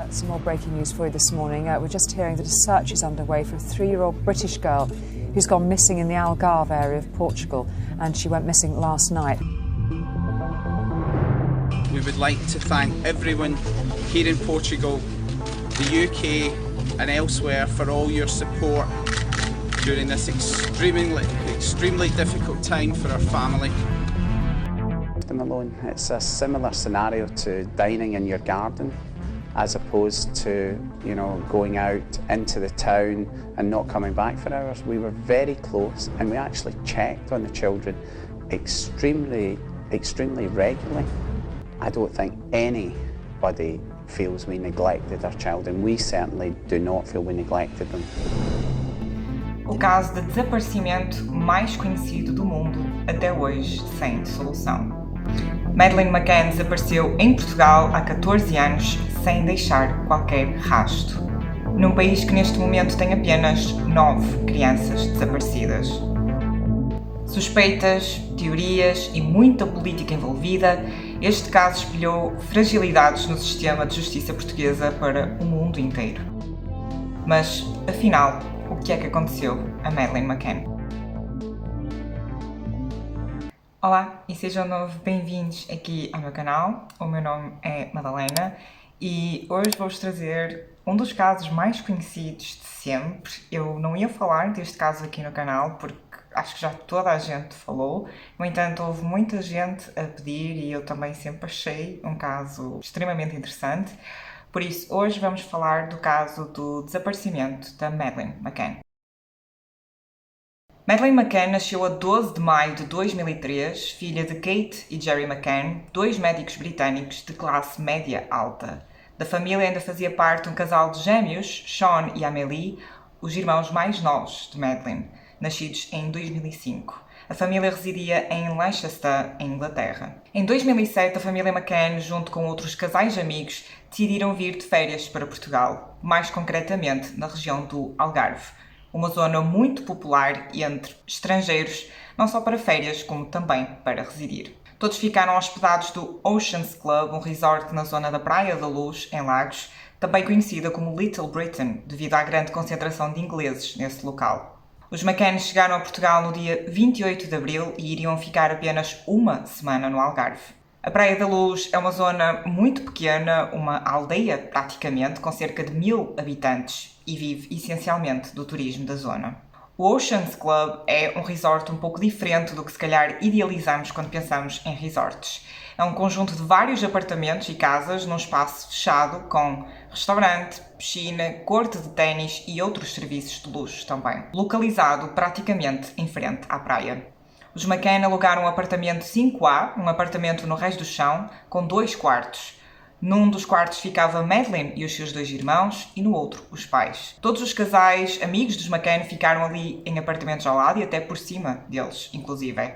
Some more breaking news for you this morning. We're just hearing that a search is underway for a 3-year-old British girl who's gone missing in the Algarve area of Portugal, and she went missing last night. We would like to thank everyone here in Portugal, the UK and elsewhere for all your support during this extremely difficult time for our family. Them alone. It's a similar scenario to dining in your garden, as opposed to, you know, going out into the town and not coming back for hours. We were very close, and we actually checked on the children extremely regularly. I don't think anybody feels we neglected our children. We certainly do not feel we neglected them. O caso de desaparecimento mais conhecido do mundo até hoje sem solução. Madeleine McCann desapareceu em Portugal há 14 anos sem deixar qualquer rastro, num país que neste momento tem apenas 9 crianças desaparecidas. Suspeitas, teorias e muita política envolvida, este caso espelhou fragilidades no sistema de justiça portuguesa para o mundo inteiro. Mas, afinal, o que é que aconteceu a Madeleine McCann? Olá e sejam de novo bem-vindos aqui ao meu canal. O meu nome é Madalena e hoje vou-vos trazer um dos casos mais conhecidos de sempre. Eu não ia falar deste caso aqui no canal porque acho que já toda a gente falou. No entanto, houve muita gente a pedir e eu também sempre achei um caso extremamente interessante. Por isso, hoje vamos falar do caso do desaparecimento da Madeleine McCann. Madeleine McCann nasceu a 12 de maio de 2003, filha de Kate e Gerry McCann, dois médicos britânicos de classe média alta. Da família ainda fazia parte um casal de gêmeos, Sean e Amélie, os irmãos mais novos de Madeleine, nascidos em 2005. A família residia em Leicester, em Inglaterra. Em 2007, a família McCann, junto com outros casais amigos, decidiram vir de férias para Portugal, mais concretamente na região do Algarve, uma zona muito popular entre estrangeiros, não só para férias, como também para residir. Todos ficaram hospedados do Oceans Club, um resort na zona da Praia da Luz, em Lagos, também conhecida como Little Britain, devido à grande concentração de ingleses nesse local. Os McCann chegaram a Portugal no dia 28 de abril e iriam ficar apenas uma semana no Algarve. A Praia da Luz é uma zona muito pequena, uma aldeia praticamente, com cerca de 1000 habitantes e vive essencialmente do turismo da zona. O Oceans Club é um resort um pouco diferente do que se calhar idealizamos quando pensamos em resorts. É um conjunto de vários apartamentos e casas num espaço fechado com restaurante, piscina, corte de ténis e outros serviços de luxo também, localizado praticamente em frente à praia. Os McCann alugaram um apartamento 5A, um apartamento no Reis do Chão, com 2 quartos. Num dos quartos ficava Madeleine e os seus 2 irmãos e no outro os pais. Todos os casais, amigos dos McCann, ficaram ali em apartamentos ao lado e até por cima deles, inclusive.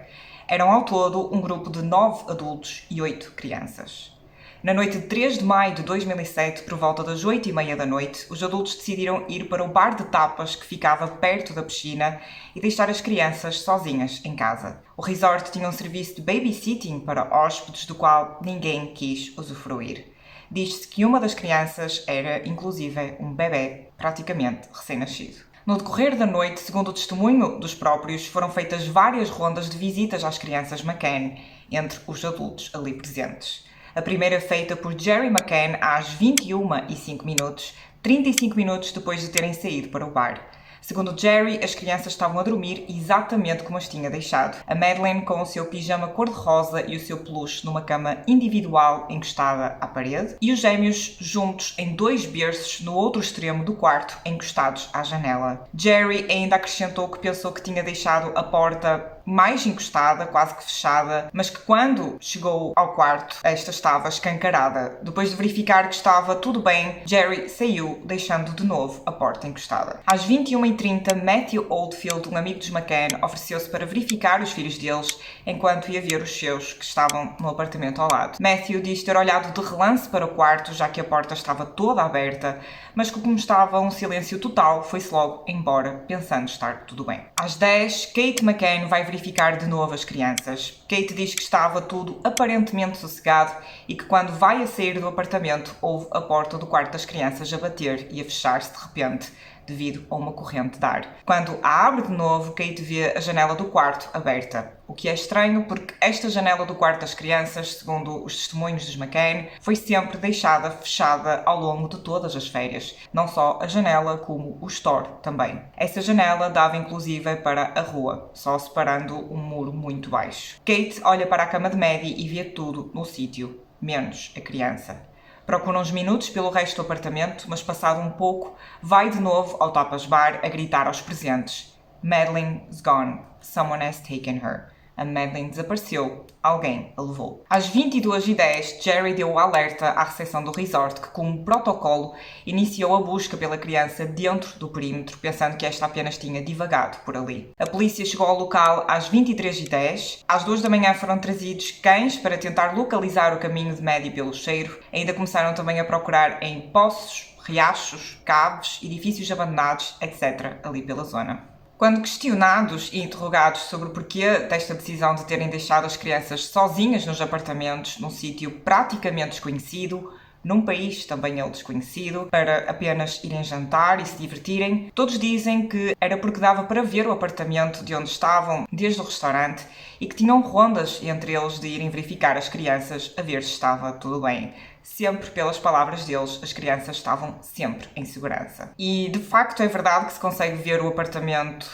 Eram ao todo um grupo de 9 adultos e 8 crianças. Na noite de 3 de maio de 2007, por volta das 8h30 da noite, os adultos decidiram ir para o bar de tapas que ficava perto da piscina e deixar as crianças sozinhas em casa. O resort tinha um serviço de babysitting para hóspedes do qual ninguém quis usufruir. Diz-se que uma das crianças era, inclusive, um bebê praticamente recém-nascido. No decorrer da noite, segundo o testemunho dos próprios, foram feitas várias rondas de visitas às crianças McCann, entre os adultos ali presentes. A primeira feita por Gerry McCann às 21h05, 35 minutos depois de terem saído para o bar. Segundo Gerry, as crianças estavam a dormir exatamente como as tinha deixado. A Madeleine com o seu pijama cor-de-rosa e o seu peluche numa cama individual encostada à parede e os gêmeos juntos em 2 berços no outro extremo do quarto, encostados à janela. Gerry ainda acrescentou que pensou que tinha deixado a porta mais encostada, quase que fechada, mas que quando chegou ao quarto, esta estava escancarada. Depois de verificar que estava tudo bem, Gerry saiu, deixando de novo a porta encostada. Às 21h30, Matthew Oldfield, um amigo dos McCann, ofereceu-se para verificar os filhos deles, enquanto ia ver os seus, que estavam no apartamento ao lado. Matthew diz ter olhado de relance para o quarto, já que a porta estava toda aberta, mas que como estava um silêncio total, foi-se logo embora, pensando estar tudo bem. Às 10, Kate McCann vai verificar verificar de novo as crianças. Kate diz que estava tudo aparentemente sossegado e que quando vai a sair do apartamento ouve a porta do quarto das crianças a bater e a fechar-se de repente, devido a uma corrente de ar. Quando a abre de novo, Kate vê a janela do quarto aberta. O que é estranho porque esta janela do quarto das crianças, segundo os testemunhos dos McCann, foi sempre deixada fechada ao longo de todas as férias. Não só a janela, como o store também. Essa janela dava inclusive para a rua, só separando um muro muito baixo. Kate olha para a cama de Maddie e vê tudo no sítio, menos a criança. Procura uns minutos pelo resto do apartamento, mas passado um pouco, vai de novo ao Tapas Bar a gritar aos presentes: "Madeline's gone. Someone has taken her." A Madeline desapareceu. Alguém a levou. Às 22h10, Jerry deu o alerta à recepção do resort que, como protocolo, iniciou a busca pela criança dentro do perímetro, pensando que esta apenas tinha divagado por ali. A polícia chegou ao local às 23h10. Às 2 da manhã foram trazidos cães para tentar localizar o caminho de Maddie pelo cheiro. Ainda começaram também a procurar em poços, riachos, caves, edifícios abandonados, etc., ali pela zona. Quando questionados e interrogados sobre o porquê desta decisão de terem deixado as crianças sozinhas nos apartamentos, num sítio praticamente desconhecido, num país também ele desconhecido, para apenas irem jantar e se divertirem, todos dizem que era porque dava para ver o apartamento de onde estavam desde o restaurante e que tinham rondas entre eles de irem verificar as crianças a ver se estava tudo bem. Sempre, pelas palavras deles, as crianças estavam sempre em segurança. E, de facto, é verdade que se consegue ver o apartamento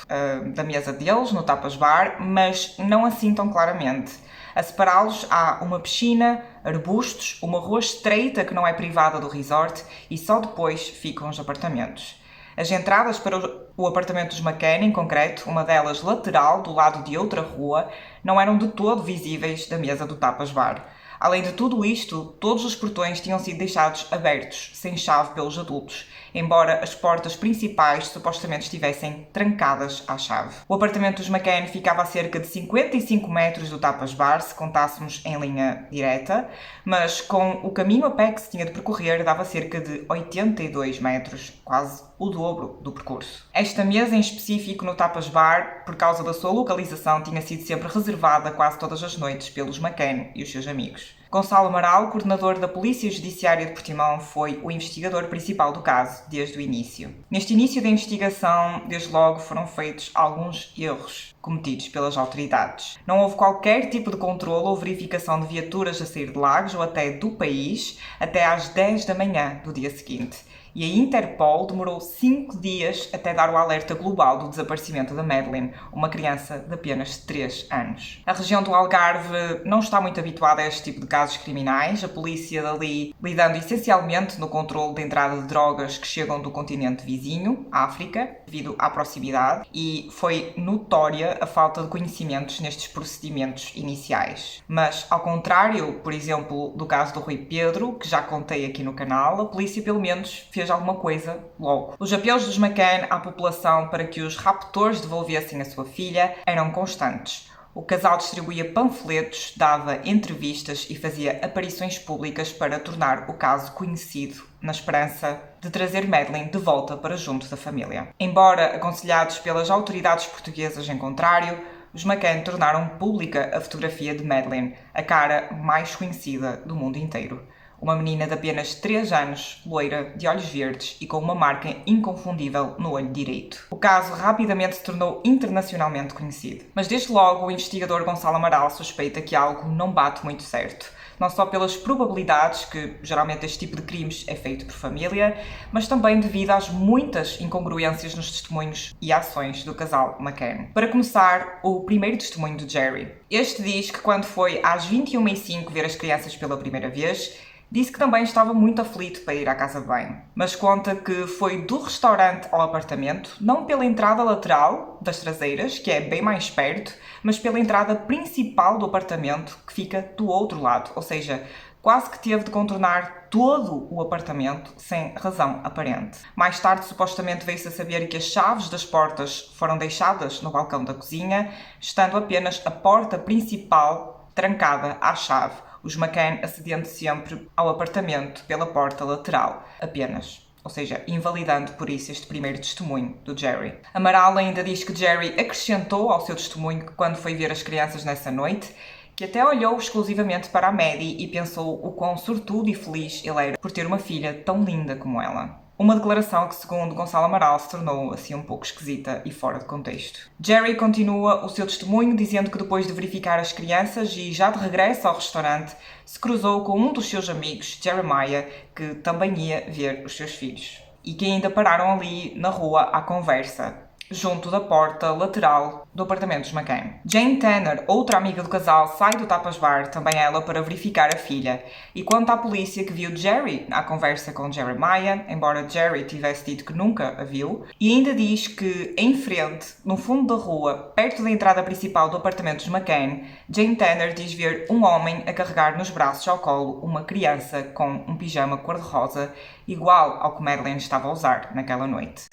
da mesa deles, no Tapas Bar, mas não assim tão claramente. A separá-los há uma piscina, arbustos, uma rua estreita que não é privada do resort e só depois ficam os apartamentos. As entradas para o apartamento dos McCann, em concreto, uma delas lateral, do lado de outra rua, não eram de todo visíveis da mesa do Tapas Bar. Além de tudo isto, todos os portões tinham sido deixados abertos, sem chave pelos adultos, embora as portas principais supostamente estivessem trancadas à chave. O apartamento dos McCann ficava a cerca de 55 metros do Tapas Bar, se contássemos em linha direta, mas com o caminho a pé que se tinha de percorrer dava cerca de 82 metros, quase o dobro do percurso. Esta mesa em específico no Tapas Bar, por causa da sua localização, tinha sido sempre reservada quase todas as noites pelos McCann e os seus amigos. Gonçalo Amaral, coordenador da Polícia Judiciária de Portimão, foi o investigador principal do caso desde o início. Neste início da investigação, desde logo, foram feitos alguns erros cometidos pelas autoridades. Não houve qualquer tipo de controle ou verificação de viaturas a sair de Lagos ou até do país até às 10 da manhã do dia seguinte. E a Interpol demorou 5 dias até dar o alerta global do desaparecimento da Madeline, uma criança de apenas 3 anos. A região do Algarve não está muito habituada a este tipo de casos criminais, a polícia dali lidando essencialmente no controle da entrada de drogas que chegam do continente vizinho, África, devido à proximidade, e foi notória a falta de conhecimentos nestes procedimentos iniciais. Mas, ao contrário, por exemplo, do caso do Rui Pedro, que já contei aqui no canal, a polícia pelo menos fez alguma coisa logo. Os apelos dos McCann à população para que os raptores devolvessem a sua filha eram constantes. O casal distribuía panfletos, dava entrevistas e fazia aparições públicas para tornar o caso conhecido, na esperança de trazer Madeline de volta para junto da família. Embora aconselhados pelas autoridades portuguesas em contrário, os McCann tornaram pública a fotografia de Madeline, a cara mais conhecida do mundo inteiro. Uma menina de apenas 3 anos, loira, de olhos verdes e com uma marca inconfundível no olho direito. O caso rapidamente se tornou internacionalmente conhecido. Mas desde logo o investigador Gonçalo Amaral suspeita que algo não bate muito certo. Não só pelas probabilidades que geralmente este tipo de crimes é feito por família, mas também devido às muitas incongruências nos testemunhos e ações do casal McCann. Para começar, o primeiro testemunho de Jerry. Este diz que quando foi às 21h05 ver as crianças pela primeira vez, disse que também estava muito aflito para ir à casa de banho, mas conta que foi do restaurante ao apartamento, não pela entrada lateral das traseiras, que é bem mais perto, mas pela entrada principal do apartamento, que fica do outro lado, ou seja, quase que teve de contornar todo o apartamento sem razão aparente. Mais tarde, supostamente, veio-se a saber que as chaves das portas foram deixadas no balcão da cozinha, estando apenas a porta principal trancada à chave, os McCann acedendo sempre ao apartamento pela porta lateral, apenas. ou seja, invalidando por isso este primeiro testemunho do Jerry. Amaral ainda diz que Jerry acrescentou ao seu testemunho que quando foi ver as crianças nessa noite, que até olhou exclusivamente para a Maddie e pensou o quão sortudo e feliz ele era por ter uma filha tão linda como ela. Uma declaração que, segundo Gonçalo Amaral, se tornou assim um pouco esquisita e fora de contexto. Jerry continua o seu testemunho dizendo que depois de verificar as crianças e já de regresso ao restaurante, se cruzou com um dos seus amigos, Jeremiah, que também ia ver os seus filhos. E que ainda pararam ali na rua à conversa, junto da porta lateral do apartamento dos McCann. Jane Tanner, outra amiga do casal, sai do Tapas Bar, também ela, para verificar a filha. E conta à polícia que viu Jerry à conversa com Jeremiah, embora Jerry tivesse dito que nunca a viu, e ainda diz que, em frente, no fundo da rua, perto da entrada principal do apartamento dos McCann, Jane Tanner diz ver um homem a carregar nos braços ao colo uma criança com um pijama cor-de-rosa, igual ao que Madeleine estava a usar naquela noite.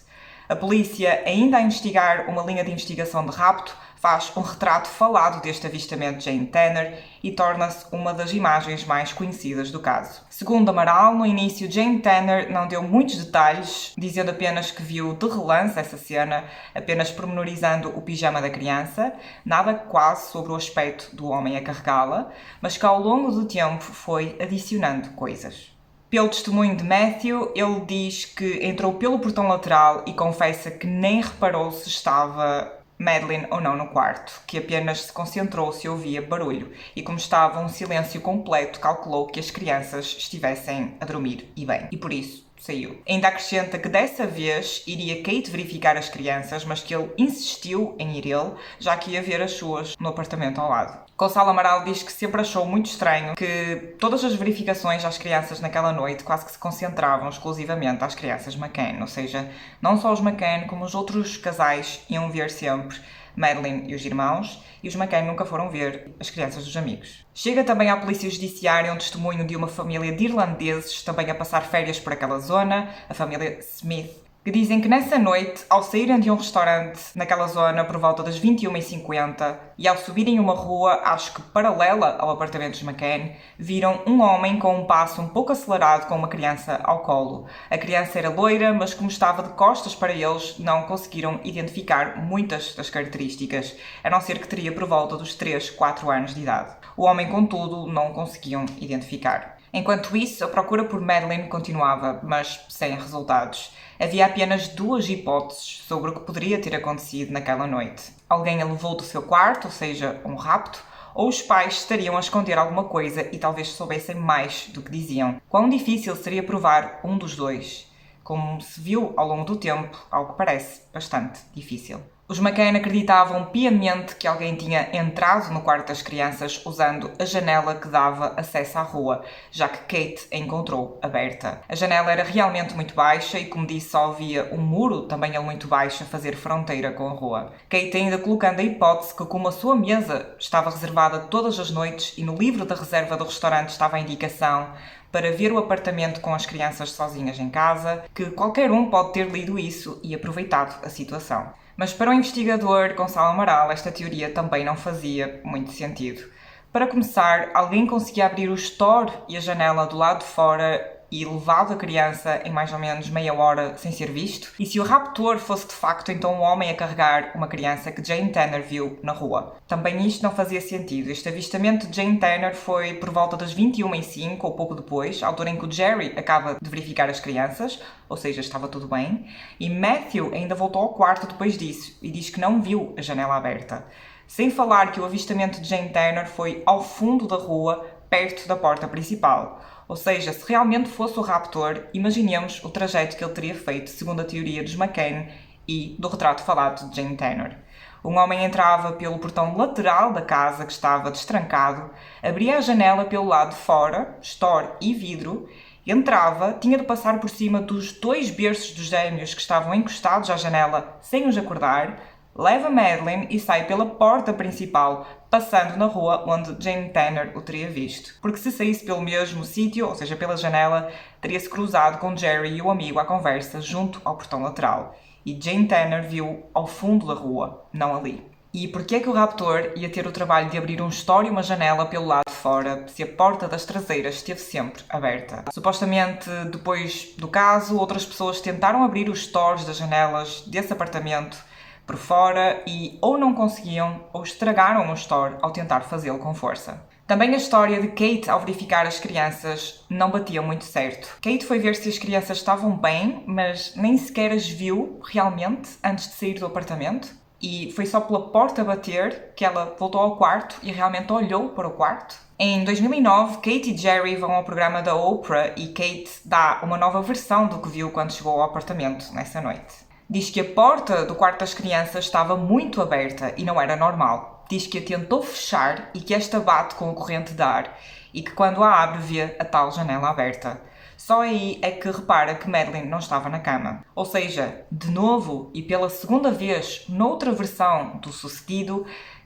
A polícia, ainda a investigar uma linha de investigação de rapto, faz um retrato falado deste avistamento de Jane Tanner e torna-se uma das imagens mais conhecidas do caso. Segundo Amaral, no início Jane Tanner não deu muitos detalhes, dizendo apenas que viu de relance essa cena, apenas pormenorizando o pijama da criança, nada quase sobre o aspecto do homem a carregá-la, mas que ao longo do tempo foi adicionando coisas. Pelo testemunho de Matthew, ele diz que entrou pelo portão lateral e confessa que nem reparou se estava Madeleine ou não no quarto, que apenas se concentrou se ouvia barulho e, como estava um silêncio completo, calculou que as crianças estivessem a dormir e bem, e por isso saiu. Ainda acrescenta que dessa vez iria Kate verificar as crianças, mas que ele insistiu em ir ele, já que ia ver as suas no apartamento ao lado. Gonçalo Amaral diz que sempre achou muito estranho que todas as verificações às crianças naquela noite quase que se concentravam exclusivamente às crianças McCann, ou seja, não só os McCann como os outros casais iam ver sempre Madeleine e os irmãos, e os McCann nunca foram ver as crianças dos amigos. Chega também à polícia judiciária um testemunho de uma família de irlandeses também a passar férias por aquela zona, a família Smith, que dizem que nessa noite, ao saírem de um restaurante naquela zona por volta das 21h50 e ao subirem uma rua, acho que paralela ao apartamento dos McCann, viram um homem com um passo um pouco acelerado com uma criança ao colo. A criança era loira, mas como estava de costas para eles, não conseguiram identificar muitas das características, a não ser que teria por volta dos 3, 4 anos de idade. O homem, contudo, não conseguiam identificar. Enquanto isso, a procura por Madeleine continuava, mas sem resultados. Havia apenas 2 hipóteses sobre o que poderia ter acontecido naquela noite. Alguém a levou do seu quarto, ou seja, um rapto, ou os pais estariam a esconder alguma coisa e talvez soubessem mais do que diziam. Quão difícil seria provar um dos dois? Como se viu ao longo do tempo, algo que parece bastante difícil. Os McCann acreditavam piamente que alguém tinha entrado no quarto das crianças usando a janela que dava acesso à rua, já que Kate a encontrou aberta. A janela era realmente muito baixa e, como disse, só havia um muro, também ele muito baixo, a fazer fronteira com a rua. Kate ainda colocando a hipótese que, como a sua mesa estava reservada todas as noites e no livro da reserva do restaurante estava a indicação para ver o apartamento com as crianças sozinhas em casa, que qualquer um pode ter lido isso e aproveitado a situação. Mas para o investigador Gonçalo Amaral, esta teoria também não fazia muito sentido. Para começar, alguém conseguia abrir o store e a janela do lado de fora e levado a criança em mais ou menos meia hora sem ser visto? E se o raptor fosse de facto então um homem a carregar uma criança que Jane Tanner viu na rua? Também isto não fazia sentido. Este avistamento de Jane Tanner foi por volta das 21h05 ou pouco depois, à altura em que o Jerry acaba de verificar as crianças, ou seja, estava tudo bem, e Matthew ainda voltou ao quarto depois disso e diz que não viu a janela aberta. Sem falar que o avistamento de Jane Tanner foi ao fundo da rua, perto da porta principal. Ou seja, se realmente fosse o raptor, imaginemos o trajeto que ele teria feito, segundo a teoria dos McCann e do retrato falado de Jane Tanner. Um homem entrava pelo portão lateral da casa, que estava destrancado, abria a janela pelo lado de fora, store e vidro, entrava, tinha de passar por cima dos 2 berços dos gêmeos que estavam encostados à janela sem os acordar, leva Madeleine e sai pela porta principal, passando na rua onde Jane Tanner o teria visto. Porque se saísse pelo mesmo sítio, ou seja, pela janela, teria-se cruzado com Jerry e o amigo à conversa junto ao portão lateral. E Jane Tanner viu ao fundo da rua, não ali. E porquê é que o raptor ia ter o trabalho de abrir um store e uma janela pelo lado de fora, se a porta das traseiras esteve sempre aberta? Supostamente, depois do caso, outras pessoas tentaram abrir os stores das janelas desse apartamento por fora e ou não conseguiam ou estragaram o store ao tentar fazê-lo com força. Também a história de Kate ao verificar as crianças não batia muito certo. Kate foi ver se as crianças estavam bem, mas nem sequer as viu realmente antes de sair do apartamento. E foi só pela porta bater que ela voltou ao quarto e realmente olhou para o quarto. Em 2009, Kate e Jerry vão ao programa da Oprah e Kate dá uma nova versão do que viu quando chegou ao apartamento nessa noite. Diz que a porta do quarto das crianças estava muito aberta e não era normal. Diz que a tentou fechar e que esta bate com a corrente de ar e que quando a abre vê a tal janela aberta. Só aí é que repara que Madeleine não estava na cama. Ou seja, de novo e pela segunda vez, noutra versão do sucedido,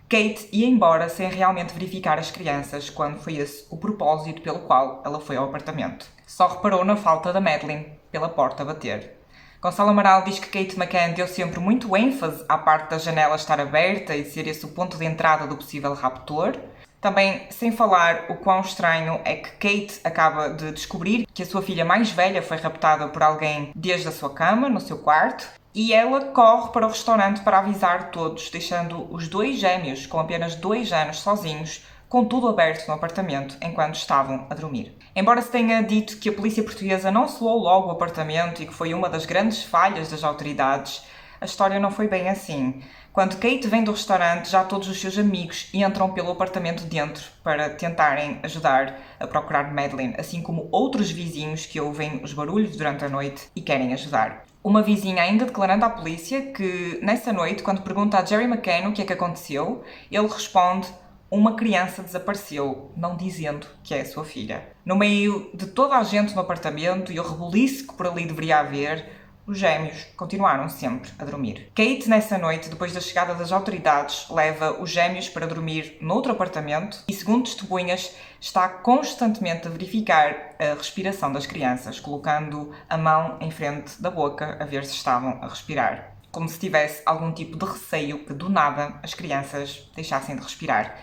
Kate ia embora sem realmente verificar as crianças quando foi esse o propósito pelo qual ela foi ao apartamento. Só reparou na falta da Madeleine pela porta bater. Gonçalo Amaral diz que Kate McCann deu sempre muito ênfase à parte da janela estar aberta e de ser esse o ponto de entrada do possível raptor. Também, sem falar o quão estranho é que Kate acaba de descobrir que a sua filha mais velha foi raptada por alguém desde a sua cama, no seu quarto, e ela corre para o restaurante para avisar todos, deixando os dois gêmeos com apenas 2 anos sozinhos, com tudo aberto no apartamento, enquanto estavam a dormir. Embora se tenha dito que a polícia portuguesa não selou logo o apartamento e que foi uma das grandes falhas das autoridades, a história não foi bem assim. Quando Kate vem do restaurante, já todos os seus amigos entram pelo apartamento dentro para tentarem ajudar a procurar Madeleine, assim como outros vizinhos que ouvem os barulhos durante a noite e querem ajudar. Uma vizinha ainda declarando à polícia que, nessa noite, quando pergunta a Jerry McCann o que é que aconteceu, ele responde: uma criança desapareceu, não dizendo que é a sua filha. No meio de toda a gente no apartamento e o rebuliço que por ali deveria haver, os gêmeos continuaram sempre a dormir. Kate, nessa noite, depois da chegada das autoridades, leva os gêmeos para dormir noutro apartamento e, segundo testemunhas, está constantemente a verificar a respiração das crianças, colocando a mão em frente da boca a ver se estavam a respirar, como se tivesse algum tipo de receio que, do nada, as crianças deixassem de respirar.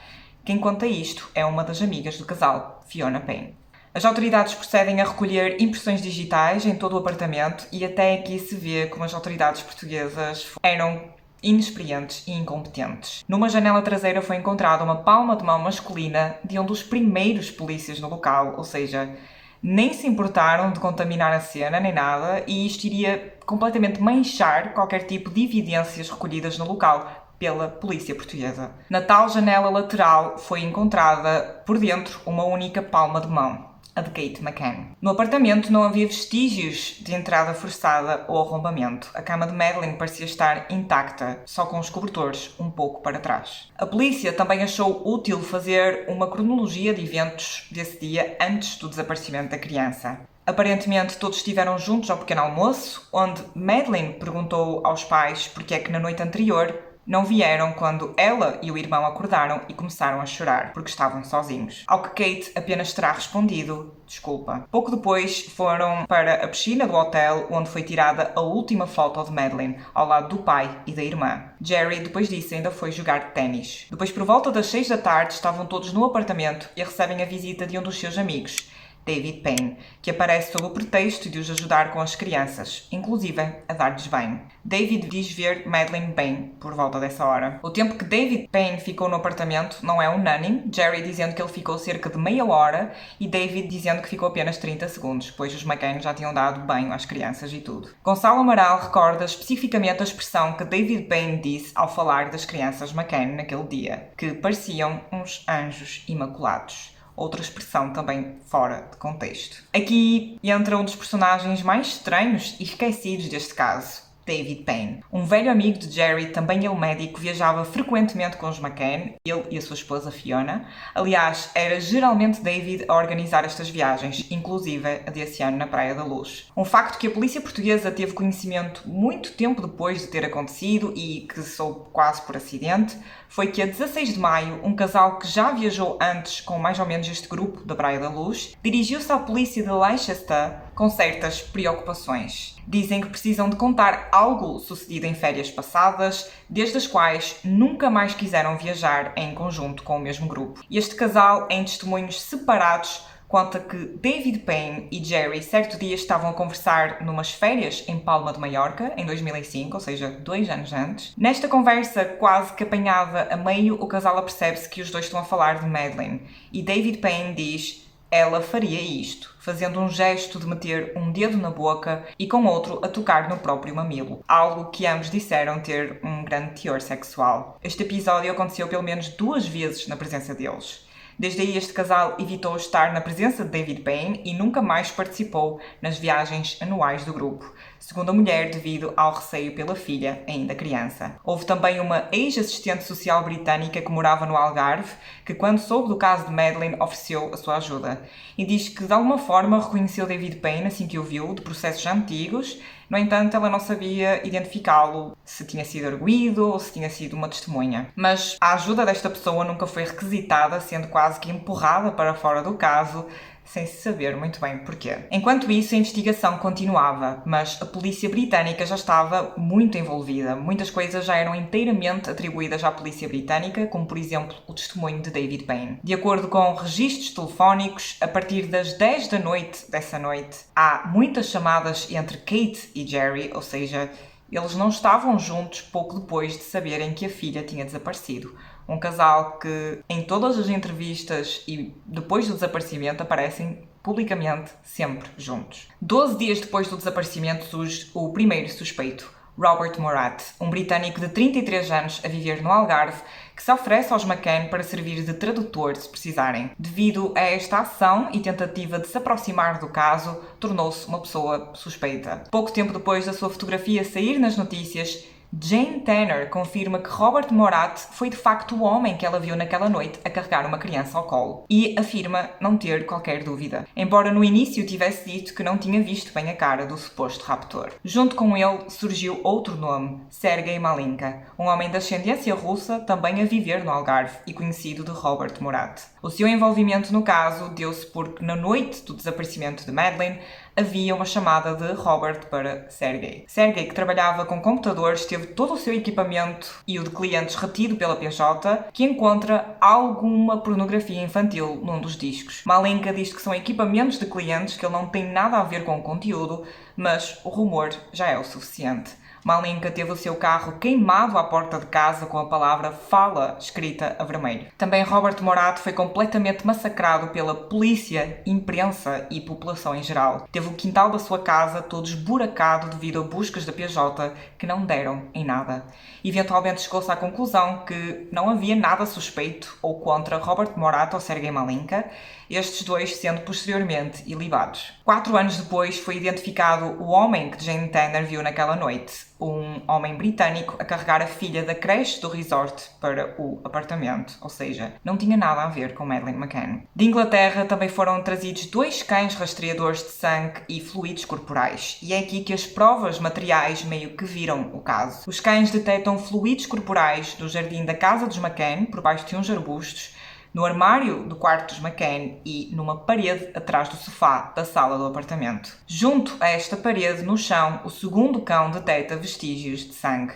Quem conta isto é uma das amigas do casal, Fiona Payne. As autoridades procedem a recolher impressões digitais em todo o apartamento e até aqui se vê como as autoridades portuguesas eram inexperientes e incompetentes. Numa janela traseira foi encontrada uma palma de mão masculina de um dos primeiros polícias no local, ou seja, nem se importaram de contaminar a cena nem nada, e isto iria completamente manchar qualquer tipo de evidências recolhidas no local pela polícia portuguesa. Na tal janela lateral foi encontrada por dentro uma única palma de mão, a de Kate McCann. No apartamento não havia vestígios de entrada forçada ou arrombamento. A cama de Madeleine parecia estar intacta, só com os cobertores um pouco para trás. A polícia também achou útil fazer uma cronologia de eventos desse dia antes do desaparecimento da criança. Aparentemente todos estiveram juntos ao pequeno almoço, onde Madeleine perguntou aos pais porque é que na noite anterior não vieram quando ela e o irmão acordaram e começaram a chorar, porque estavam sozinhos. Ao que Kate apenas terá respondido: desculpa. Pouco depois foram para a piscina do hotel, onde foi tirada a última foto de Madeleine, ao lado do pai e da irmã. Jerry, depois disso, ainda foi jogar ténis. Depois, por volta das 6 da tarde, estavam todos no apartamento e recebem a visita de um dos seus amigos, David Payne, que aparece sob o pretexto de os ajudar com as crianças, inclusive a dar-lhes banho. David diz ver Madeleine bem por volta dessa hora. O tempo que David Payne ficou no apartamento não é unânime, Jerry dizendo que ele ficou cerca de meia hora e David dizendo que ficou apenas 30 segundos, pois os McCann já tinham dado banho às crianças e tudo. Gonçalo Amaral recorda especificamente a expressão que David Payne disse ao falar das crianças McCann naquele dia, que pareciam uns anjos imaculados. Outra expressão também fora de contexto. Aqui entra um dos personagens mais estranhos e esquecidos deste caso, David Payne. Um velho amigo de Jerry, também ele médico, viajava frequentemente com os McCann, ele e a sua esposa Fiona. Aliás, era geralmente David a organizar estas viagens, inclusive a desse ano na Praia da Luz. Um facto que a polícia portuguesa teve conhecimento muito tempo depois de ter acontecido e que soube quase por acidente, foi que a 16 de maio, um casal que já viajou antes com mais ou menos este grupo da Praia da Luz, dirigiu-se à polícia de Leicester com certas preocupações. Dizem que precisam de contar algo sucedido em férias passadas, desde as quais nunca mais quiseram viajar em conjunto com o mesmo grupo. Este casal, em testemunhos separados, conta que David Payne e Jerry certo dia estavam a conversar numas férias em Palma de Mallorca, em 2005, ou seja, 2 anos antes. Nesta conversa, quase que apanhada a meio, o casal apercebe-se que os dois estão a falar de Madeleine. E David Payne diz: ela faria isto, fazendo um gesto de meter um dedo na boca e com outro a tocar no próprio mamilo. Algo que ambos disseram ter um grande teor sexual. Este episódio aconteceu pelo menos 2 vezes na presença deles. Desde aí este casal evitou estar na presença de David Payne e nunca mais participou nas viagens anuais do grupo, segundo a mulher, devido ao receio pela filha, ainda criança. Houve também uma ex-assistente social britânica que morava no Algarve, que quando soube do caso de Madeleine ofereceu a sua ajuda e diz que de alguma forma reconheceu David Payne assim que o viu, de processos antigos. No entanto, ela não sabia identificá-lo, se tinha sido arguido ou se tinha sido uma testemunha. Mas a ajuda desta pessoa nunca foi requisitada, sendo quase que empurrada para fora do caso, sem se saber muito bem porquê. Enquanto isso, a investigação continuava, mas a polícia britânica já estava muito envolvida. Muitas coisas já eram inteiramente atribuídas à polícia britânica, como por exemplo o testemunho de David Payne. De acordo com registros telefónicos, a partir das 10 da noite dessa noite, há muitas chamadas entre Kate e Jerry, ou seja, eles não estavam juntos pouco depois de saberem que a filha tinha desaparecido. Um casal que, em todas as entrevistas e depois do desaparecimento, aparecem publicamente sempre juntos. 12 dias depois do desaparecimento surge o primeiro suspeito, Robert Morat, um britânico de 33 anos a viver no Algarve, que se oferece aos McCann para servir de tradutor se precisarem. Devido a esta ação e tentativa de se aproximar do caso, tornou-se uma pessoa suspeita. Pouco tempo depois da sua fotografia sair nas notícias, Jane Tanner confirma que Robert Morat foi de facto o homem que ela viu naquela noite a carregar uma criança ao colo e afirma não ter qualquer dúvida, embora no início tivesse dito que não tinha visto bem a cara do suposto raptor. Junto com ele surgiu outro nome, Sergei Malinka, um homem de ascendência russa também a viver no Algarve e conhecido de Robert Morat. O seu envolvimento no caso deu-se porque na noite do desaparecimento de Madeleine havia uma chamada de Robert para Sergei. Sergei, que trabalhava com computadores, teve todo o seu equipamento e o de clientes retido pela PJ, que encontra alguma pornografia infantil num dos discos. Malinka diz que são equipamentos de clientes, que ele não tem nada a ver com o conteúdo, mas o rumor já é o suficiente. Malinka teve o seu carro queimado à porta de casa com a palavra "fala" escrita a vermelho. Também Robert Morat foi completamente massacrado pela polícia, imprensa e população em geral. Teve o quintal da sua casa todo esburacado devido a buscas da PJ que não deram em nada. Eventualmente chegou-se à conclusão que não havia nada suspeito ou contra Robert Morat ou Sergei Malinka, estes dois sendo posteriormente ilibados. 4 anos depois foi identificado o homem que Jane Tanner viu naquela noite, um homem britânico a carregar a filha da creche do resort para o apartamento, ou seja, não tinha nada a ver com Madeleine McCann. De Inglaterra também foram trazidos 2 cães rastreadores de sangue e fluidos corporais, e é aqui que as provas materiais meio que viram o caso. Os cães detectam fluidos corporais no jardim da casa dos McCann, por baixo de uns arbustos, no armário do quarto dos McCann e numa parede atrás do sofá da sala do apartamento. Junto a esta parede, no chão, o segundo cão detecta vestígios de sangue,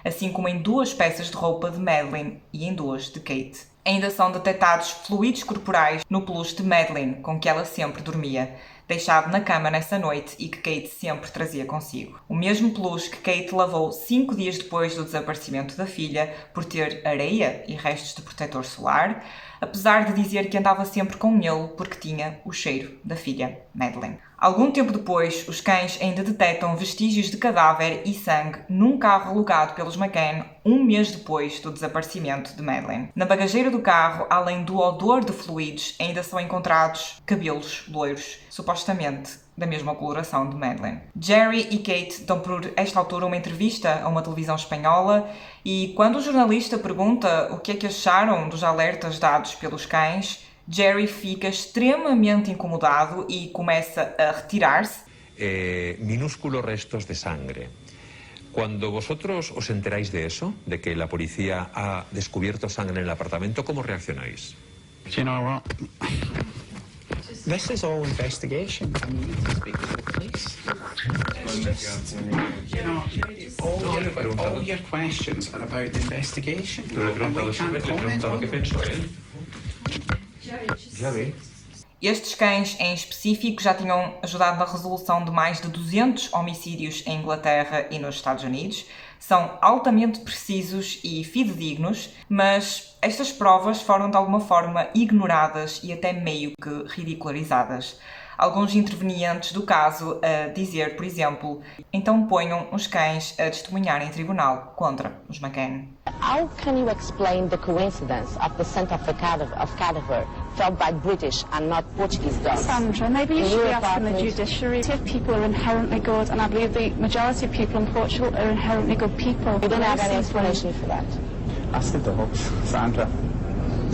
assim como em 2 peças de roupa de Madeleine e em 2 de Kate. Ainda são detectados fluidos corporais no peluche de Madeleine, com que ela sempre dormia, deixado na cama nessa noite e que Kate sempre trazia consigo. O mesmo peluche que Kate lavou 5 dias depois do desaparecimento da filha por ter areia e restos de protetor solar, apesar de dizer que andava sempre com ele porque tinha o cheiro da filha, Madeleine. Algum tempo depois, os cães ainda detectam vestígios de cadáver e sangue num carro alugado pelos McCann 1 mês depois do desaparecimento de Madeleine. Na bagageira do carro, além do odor de fluidos, ainda são encontrados cabelos loiros, supostamente da mesma coloração de Madeleine. Jerry e Kate dão por esta altura uma entrevista a uma televisão espanhola e quando o jornalista pergunta o que é que acharam dos alertas dados pelos cães, Jerry fica extremamente incomodado e começa a retirar-se. Minúsculos restos de sangre. Cuando vosotros os enteráis de eso, de que la policía ha descubierto sangre en el apartamento, ¿cómo reaccionáis? You know what? This is all investigation. You need to speak to the police. You know, all your questions are about the investigation. And we can't comment on them. Estes cães, em específico, já tinham ajudado na resolução de mais de 200 homicídios em Inglaterra e nos Estados Unidos. São altamente precisos e fidedignos, mas estas provas foram de alguma forma ignoradas e até meio que ridicularizadas. Alguns intervenientes do caso a dizer, por exemplo, então ponham os cães a testemunhar em tribunal contra os McCann. How can you explain the coincidence of the scent of cadaver felt by British and not Portuguese dogs? Sandra, maybe you should be asking the judiciary. If people are inherently good, and I believe the majority of people in Portugal are inherently good people. You don't have any explanation for that? Ask the dogs, Sandra.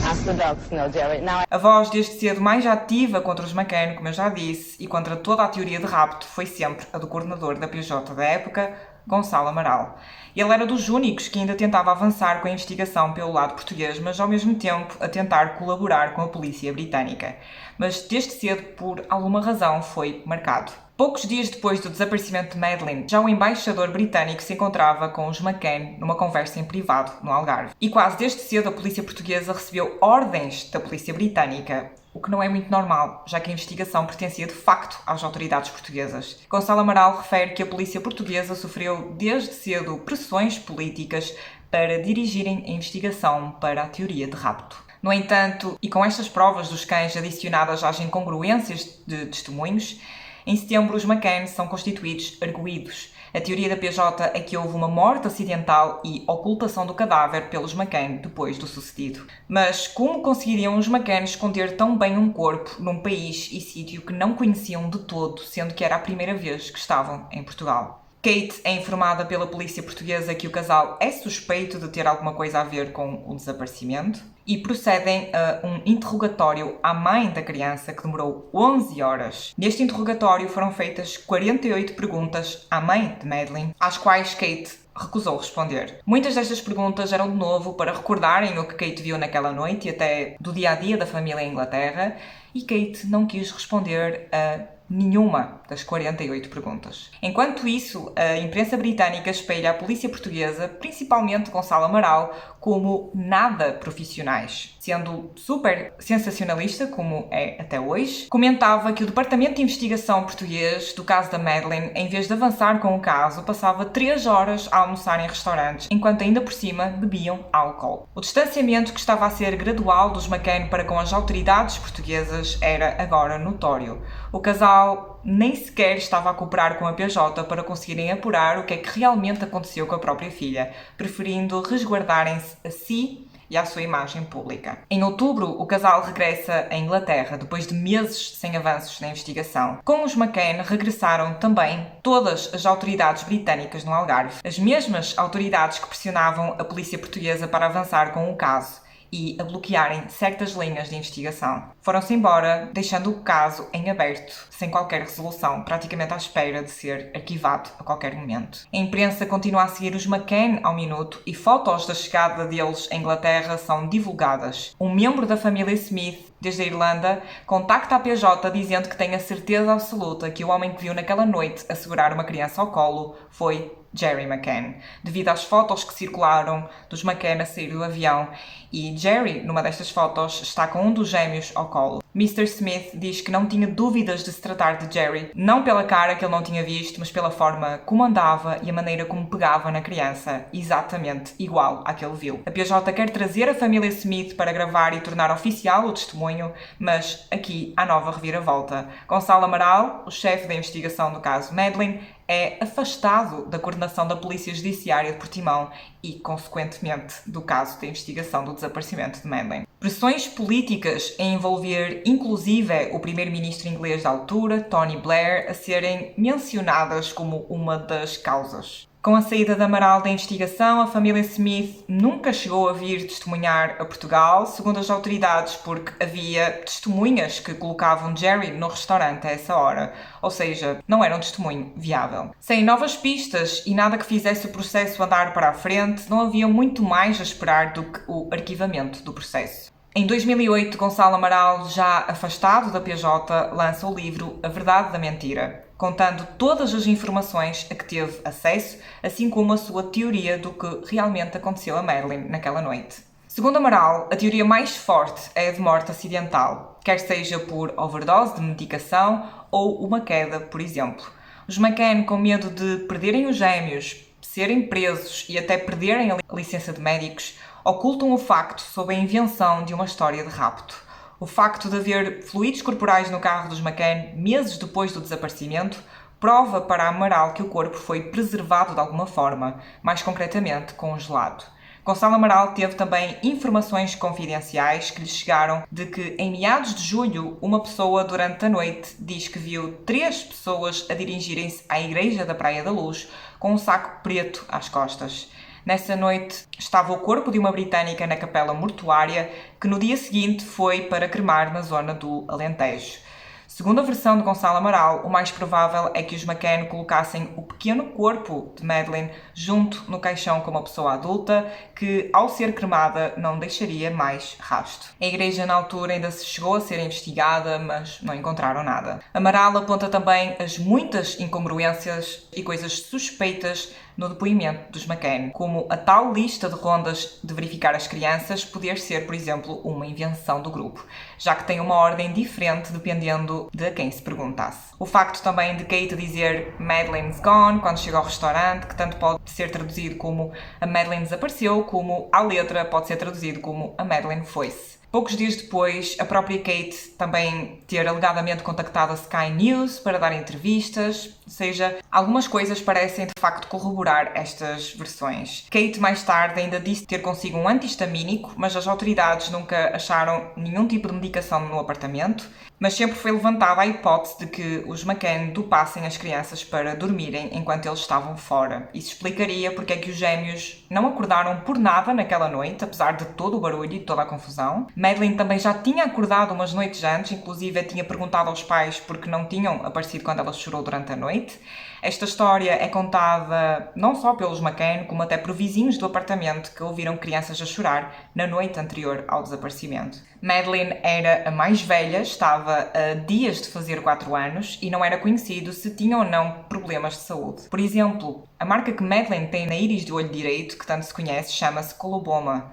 Ask the dogs, no, Jerry. Now, A voz desde cedo mais ativa contra os McCann, como eu já disse, e contra toda a teoria de rapto foi sempre a do coordenador da PJ da época, Gonçalo Amaral. Ele era dos únicos que ainda tentava avançar com a investigação pelo lado português, mas ao mesmo tempo a tentar colaborar com a polícia britânica. Mas desde cedo, por alguma razão, foi marcado. Poucos dias depois do desaparecimento de Madeleine, já o embaixador britânico se encontrava com os McCann numa conversa em privado no Algarve. E quase desde cedo a polícia portuguesa recebeu ordens da polícia britânica, o que não é muito normal, já que a investigação pertencia de facto às autoridades portuguesas. Gonçalo Amaral refere que a polícia portuguesa sofreu desde cedo pressões políticas para dirigirem a investigação para a teoria de rapto. No entanto, e com estas provas dos cães adicionadas às incongruências de testemunhos, em setembro os McCann são constituídos arguídos. A teoria da PJ é que houve uma morte acidental e ocultação do cadáver pelos McCann depois do sucedido. Mas como conseguiriam os McCann esconder tão bem um corpo num país e sítio que não conheciam de todo, sendo que era a primeira vez que estavam em Portugal? Kate é informada pela polícia portuguesa que o casal é suspeito de ter alguma coisa a ver com o desaparecimento e procedem a um interrogatório à mãe da criança que demorou 11 horas. Neste interrogatório foram feitas 48 perguntas à mãe de Madeleine, às quais Kate recusou responder. Muitas destas perguntas eram de novo para recordarem o que Kate viu naquela noite e até do dia-a-dia da família em Inglaterra, e Kate não quis responder a nenhuma das 48 perguntas. Enquanto isso, a imprensa britânica espelha a polícia portuguesa, principalmente Gonçalo Amaral, como nada profissionais. Sendo super sensacionalista, como é até hoje, comentava que o Departamento de Investigação português do caso da Madeleine, em vez de avançar com o caso, passava 3 horas a almoçar em restaurantes, enquanto ainda por cima bebiam álcool. O distanciamento que estava a ser gradual dos McCann para com as autoridades portuguesas era agora notório. O casal nem sequer estava a cooperar com a PJ para conseguirem apurar o que é que realmente aconteceu com a própria filha, preferindo resguardarem-se a si e à sua imagem pública. Em outubro, o casal regressa à Inglaterra, depois de meses sem avanços na investigação. Com os McCann regressaram também todas as autoridades britânicas no Algarve, as mesmas autoridades que pressionavam a polícia portuguesa para avançar com o caso e a bloquearem certas linhas de investigação. Foram-se embora, deixando o caso em aberto, sem qualquer resolução, praticamente à espera de ser arquivado a qualquer momento. A imprensa continua a seguir os McCann ao minuto e fotos da chegada deles à Inglaterra são divulgadas. Um membro da família Smith, desde a Irlanda, contacta a PJ dizendo que tem a certeza absoluta que o homem que viu naquela noite a segurar uma criança ao colo foi Jerry McCann, devido às fotos que circularam dos McCann a sair do avião, e Jerry, numa destas fotos, está com um dos gêmeos ao colo. Mr. Smith diz que não tinha dúvidas de se tratar de Jerry, não pela cara que ele não tinha visto, mas pela forma como andava e a maneira como pegava na criança, exatamente igual à que ele viu. A PJ quer trazer a família Smith para gravar e tornar oficial o testemunho, mas aqui há nova reviravolta. Gonçalo Amaral, o chefe da investigação do caso Madeleine, é afastado da coordenação da Polícia Judiciária de Portimão e, consequentemente, do caso da investigação do desaparecimento de Madeleine. Pressões políticas a envolver, inclusive, o primeiro-ministro inglês da altura, Tony Blair, a serem mencionadas como uma das causas. Com a saída de Amaral da investigação, a família Smith nunca chegou a vir testemunhar a Portugal, segundo as autoridades, porque havia testemunhas que colocavam Jerry no restaurante a essa hora, ou seja, não era um testemunho viável. Sem novas pistas e nada que fizesse o processo andar para a frente, não havia muito mais a esperar do que o arquivamento do processo. Em 2008, Gonçalo Amaral, já afastado da PJ, lança o livro A Verdade da Mentira, contando todas as informações a que teve acesso, assim como a sua teoria do que realmente aconteceu a Madeleine naquela noite. Segundo Amaral, a teoria mais forte é a de morte acidental, quer seja por overdose de medicação ou uma queda, por exemplo. Os McCann, com medo de perderem os gêmeos, serem presos e até perderem a licença de médicos, ocultam o facto sob a invenção de uma história de rapto. O facto de haver fluidos corporais no carro dos McCann meses depois do desaparecimento prova para Amaral que o corpo foi preservado de alguma forma, mais concretamente congelado. Gonçalo Amaral teve também informações confidenciais que lhe chegaram de que, em meados de julho, uma pessoa durante a noite diz que viu 3 pessoas a dirigirem-se à Igreja da Praia da Luz com um saco preto às costas. Nessa noite estava o corpo de uma britânica na capela mortuária que no dia seguinte foi para cremar na zona do Alentejo. Segundo a versão de Gonçalo Amaral, o mais provável é que os McCann colocassem o pequeno corpo de Madeleine junto no caixão com uma pessoa adulta que, ao ser cremada, não deixaria mais rastro. A igreja na altura ainda se chegou a ser investigada, mas não encontraram nada. Amaral aponta também as muitas incongruências e coisas suspeitas no depoimento dos McCann, como a tal lista de rondas de verificar as crianças poder ser, por exemplo, uma invenção do grupo, já que tem uma ordem diferente dependendo de a quem se perguntasse. O facto também de Kate dizer Madeleine's gone quando chega ao restaurante, que tanto pode ser traduzido como a Madeleine desapareceu, como à letra pode ser traduzido como a Madeleine foi-se. Poucos dias depois, a própria Kate também ter alegadamente contactado a Sky News para dar entrevistas, ou seja, algumas coisas parecem de facto corroborar estas versões. Kate mais tarde ainda disse ter consigo um antihistamínico, mas as autoridades nunca acharam nenhum tipo de medicação no apartamento, mas sempre foi levantada a hipótese de que os McCann dopassem as crianças para dormirem enquanto eles estavam fora. Isso explicaria porque é que os gêmeos não acordaram por nada naquela noite, apesar de todo o barulho e toda a confusão. Madeleine também já tinha acordado umas noites antes, inclusive tinha perguntado aos pais porque não tinham aparecido quando ela chorou durante a noite. Esta história é contada não só pelos McCann, como até por vizinhos do apartamento que ouviram crianças a chorar na noite anterior ao desaparecimento. Madeleine era a mais velha, estava a dias de fazer 4 anos e não era conhecido se tinha ou não problemas de saúde. Por exemplo, a marca que Madeleine tem na íris do olho direito, que tanto se conhece, chama-se coloboma,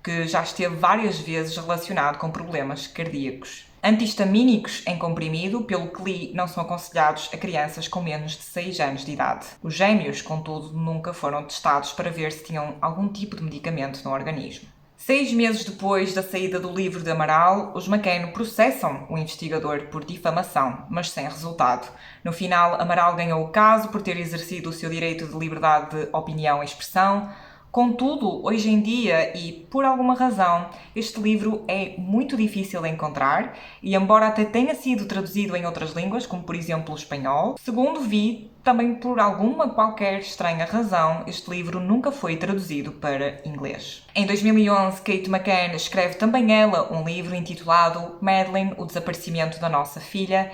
que já esteve várias vezes relacionado com problemas cardíacos. Antihistamínicos em comprimido, pelo que li, não são aconselhados a crianças com menos de 6 anos de idade. Os gêmeos, contudo, nunca foram testados para ver se tinham algum tipo de medicamento no organismo. 6 meses depois da saída do livro de Amaral, os McCann processam o investigador por difamação, mas sem resultado. No final, Amaral ganhou o caso por ter exercido o seu direito de liberdade de opinião e expressão. Contudo, hoje em dia, e por alguma razão, este livro é muito difícil de encontrar e, embora até tenha sido traduzido em outras línguas, como por exemplo o espanhol, segundo vi, também por alguma qualquer estranha razão, este livro nunca foi traduzido para inglês. Em 2011, Kate McCann escreve também ela um livro intitulado Madeleine, o desaparecimento da nossa filha.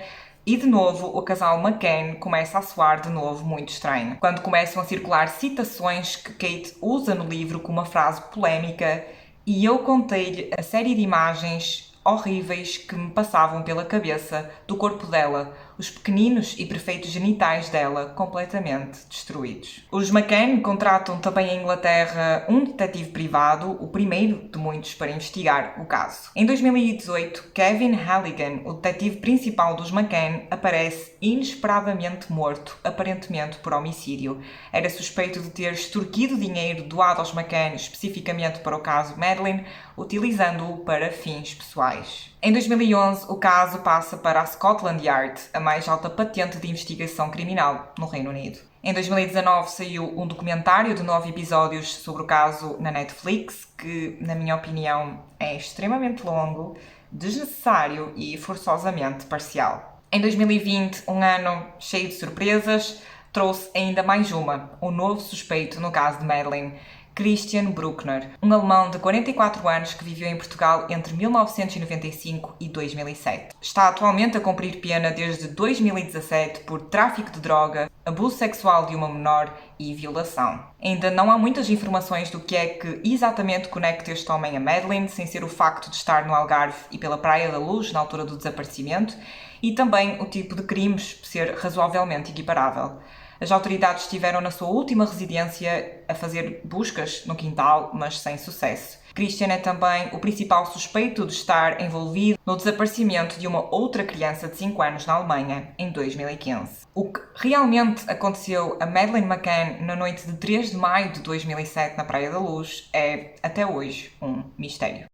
E de novo, o casal McCann começa a soar de novo muito estranho, quando começam a circular citações que Kate usa no livro com uma frase polémica e eu contei-lhe a série de imagens horríveis que me passavam pela cabeça do corpo dela, os pequeninos e perfeitos genitais dela completamente destruídos. Os McCann contratam também em Inglaterra um detetive privado, o primeiro de muitos para investigar o caso. Em 2018, Kevin Halligan, o detetive principal dos McCann, aparece inesperadamente morto, aparentemente por homicídio. Era suspeito de ter extorquido dinheiro doado aos McCann especificamente para o caso Madeleine, utilizando-o para fins pessoais. Em 2011, o caso passa para a Scotland Yard, a mais alta patente de investigação criminal no Reino Unido. Em 2019 saiu um documentário de 9 episódios sobre o caso na Netflix, que, na minha opinião, é extremamente longo, desnecessário e forçosamente parcial. Em 2020, um ano cheio de surpresas, trouxe ainda mais uma, o novo suspeito no caso de Madeleine, Christian Bruckner, um alemão de 44 anos que viveu em Portugal entre 1995 e 2007. Está atualmente a cumprir pena desde 2017 por tráfico de droga, abuso sexual de uma menor e violação. Ainda não há muitas informações do que é que exatamente conecta este homem a Madeleine, sem ser o facto de estar no Algarve e pela Praia da Luz na altura do desaparecimento, e também o tipo de crimes ser razoavelmente equiparável. As autoridades estiveram na sua última residência a fazer buscas no quintal, mas sem sucesso. Christian é também o principal suspeito de estar envolvido no desaparecimento de uma outra criança de 5 anos na Alemanha, em 2015. O que realmente aconteceu a Madeleine McCann na noite de 3 de maio de 2007 na Praia da Luz é, até hoje, um mistério.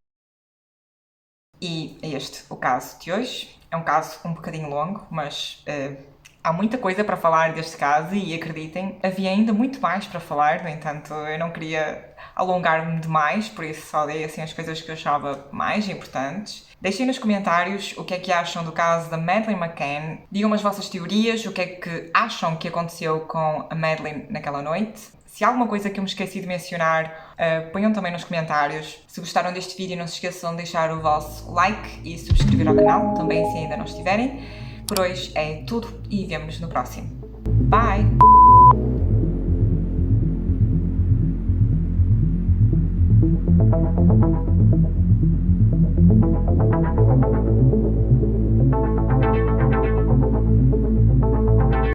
E é este o caso de hoje. É um caso um bocadinho longo, mas há muita coisa para falar deste caso e, acreditem, havia ainda muito mais para falar. No entanto, eu não queria alongar-me demais, por isso só dei assim as coisas que eu achava mais importantes. Deixem nos comentários o que é que acham do caso da Madeleine McCann. Digam as vossas teorias, o que é que acham que aconteceu com a Madeleine naquela noite. Se há alguma coisa que eu me esqueci de mencionar, ponham também nos comentários. Se gostaram deste vídeo, não se esqueçam de deixar o vosso like e subscrever ao canal, também se ainda não estiverem. Por hoje é tudo e vemo-nos no próximo. Bye!